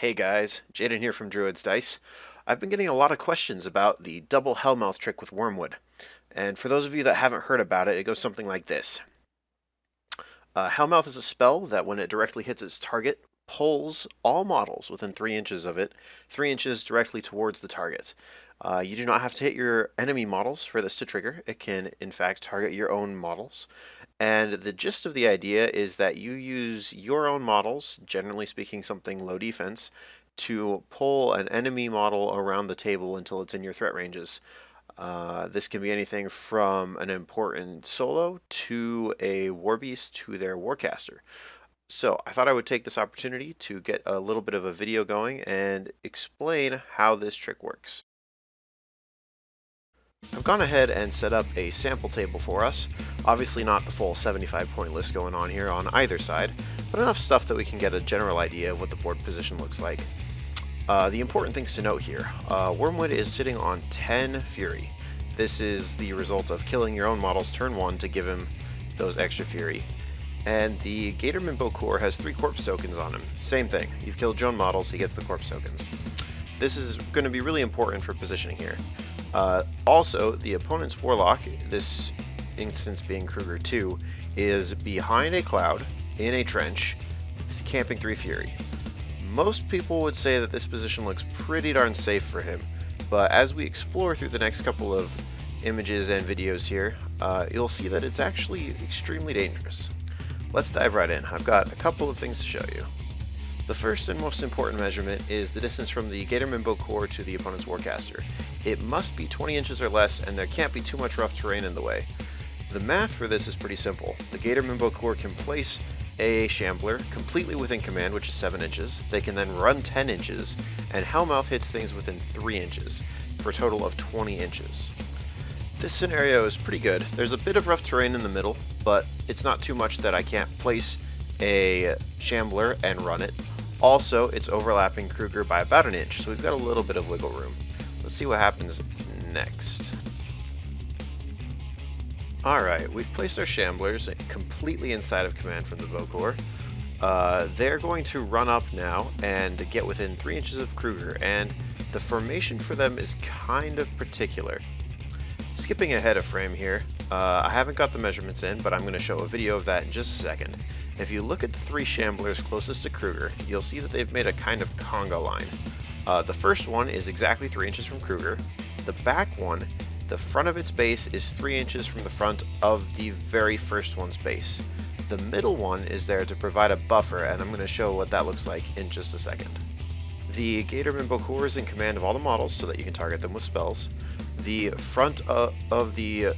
Hey guys, Jaden here from Druid's Dice. I've been getting a lot of questions about the double Hellmouth trick with Wurmwood. And for those of you that haven't heard about it, it goes something like this. Hellmouth is a spell that when it directly hits its target, pulls all models within 3 inches of it, 3 inches directly towards the target. You do not have to hit your enemy models for this to trigger. It can, in fact, target your own models. And the gist of the idea is that you use your own models, generally speaking something low defense, to pull an enemy model around the table until it's in your threat ranges. This can be anything from an important solo to a warbeast to their warcaster. So I thought I would take this opportunity to get a little bit of a video going and explain how this trick works. I've gone ahead and set up a sample table for us. Obviously not the full 75 point list going on here on either side, but enough stuff that we can get a general idea of what the board position looks like. The important things to note here, Wurmwood is sitting on 10 Fury. This is the result of killing your own models turn 1 to give him those extra Fury. And the Gatorman Bokur has 3 corpse tokens on him. Same thing, you've killed your own models, he gets the corpse tokens. This is going to be really important for positioning here. Also, the opponent's Warlock, this instance being Kruger 2, is behind a cloud, in a trench, camping 3 Fury. Most people would say that this position looks pretty darn safe for him, but as we explore through the next couple of images and videos here, you'll see that it's actually extremely dangerous. Let's dive right in. I've got a couple of things to show you. The first and most important measurement is the distance from the Gatorman Bokur to the opponent's Warcaster. It must be 20 inches or less, and there can't be too much rough terrain in the way. The math for this is pretty simple. The Gatorman Bokur can place a Shambler completely within command, which is 7 inches. They can then run 10 inches, and Hellmouth hits things within 3 inches, for a total of 20 inches. This scenario is pretty good. There's a bit of rough terrain in the middle, but it's not too much that I can't place a Shambler and run it. Also, it's overlapping Kruger by about an inch, so we've got a little bit of wiggle room. Let's see what happens next. Alright, we've placed our Shamblers completely inside of command from the Bokur. They're going to run up now and get within 3 inches of Kruger, and the formation for them is kind of particular. Skipping ahead a frame here, I haven't got the measurements in, but I'm going to show a video of that in just a second. If you look at the 3 Shamblers closest to Kruger, you'll see that they've made a kind of conga line. The first one is exactly 3 inches from Kruger. The back one, the front of its base is 3 inches from the front of the very first one's base. The middle one is there to provide a buffer, and I'm going to show what that looks like in just a second. The Gatorman Bokur is in command of all the models so that you can target them with spells. The front of the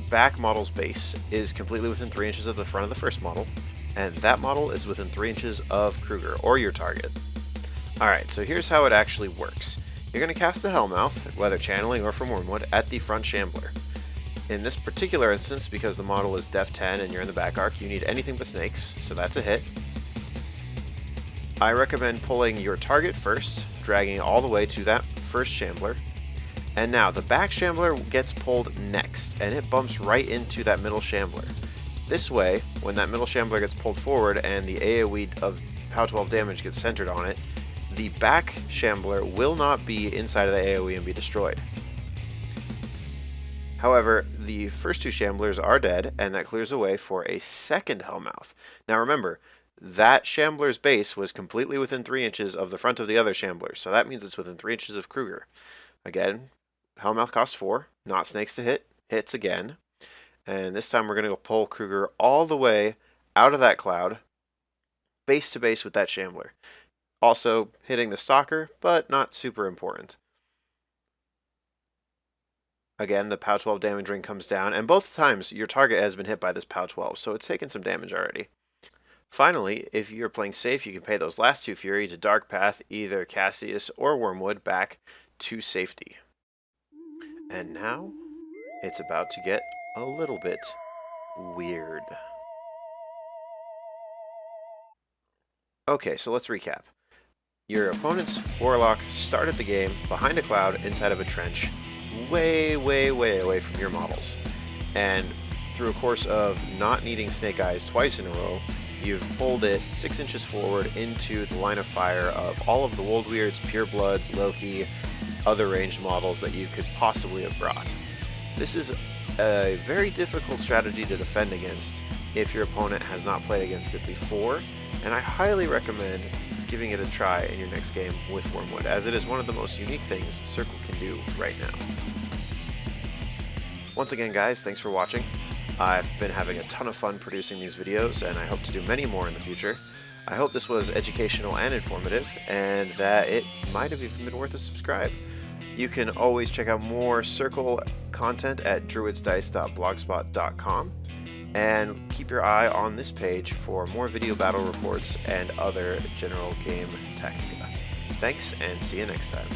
back model's base is completely within 3 inches of the front of the first model, and that model is within 3 inches of Kruger, or your target. Alright, so here's how it actually works. You're going to cast a Hellmouth, whether channeling or from Wurmwood, at the front Shambler. In this particular instance, because the model is Def 10 and you're in the back arc, you need anything but snakes, so that's a hit. I recommend pulling your target first, dragging it all the way to that first Shambler. And now, the back Shambler gets pulled next, and it bumps right into that middle Shambler. This way, when that middle Shambler gets pulled forward and the AoE of POW 12 damage gets centered on it, the back Shambler will not be inside of the AoE and be destroyed. However, the first 2 Shamblers are dead, and that clears a way for a second Hellmouth. Now remember, that Shambler's base was completely within 3 inches of the front of the other Shambler, so that means it's within 3 inches of Kruger. Again, Hellmouth costs 4, not snakes to hit, hits again. And this time we're going to pull Kruger all the way out of that cloud, base to base with that Shambler. Also hitting the Stalker, but not super important. Again, the POW 12 damage ring comes down, and both times your target has been hit by this POW 12, so it's taken some damage already. Finally, if you're playing safe, you can pay those last 2 Fury to Dark Path either Cassius or Wurmwood back to safety. And now, it's about to get a little bit weird. Okay, so let's recap. Your opponent's Warlock started the game behind a cloud inside of a trench, way, way, way away from your models. And through a course of not needing Snake Eyes twice in a row, you've pulled it 6 inches forward into the line of fire of all of the Woldweirds, Purebloods, Loki, other ranged models that you could possibly have brought. This is a very difficult strategy to defend against if your opponent has not played against it before, and I highly recommend giving it a try in your next game with Wurmwood, as it is one of the most unique things Circle can do right now. Once again guys, thanks for watching. I've been having a ton of fun producing these videos, and I hope to do many more in the future. I hope this was educational and informative, and that it might have even been worth a subscribe. You can always check out more Circle content at druidsdice.blogspot.com, and keep your eye on this page for more video battle reports and other general game tactica. Thanks, and see you next time.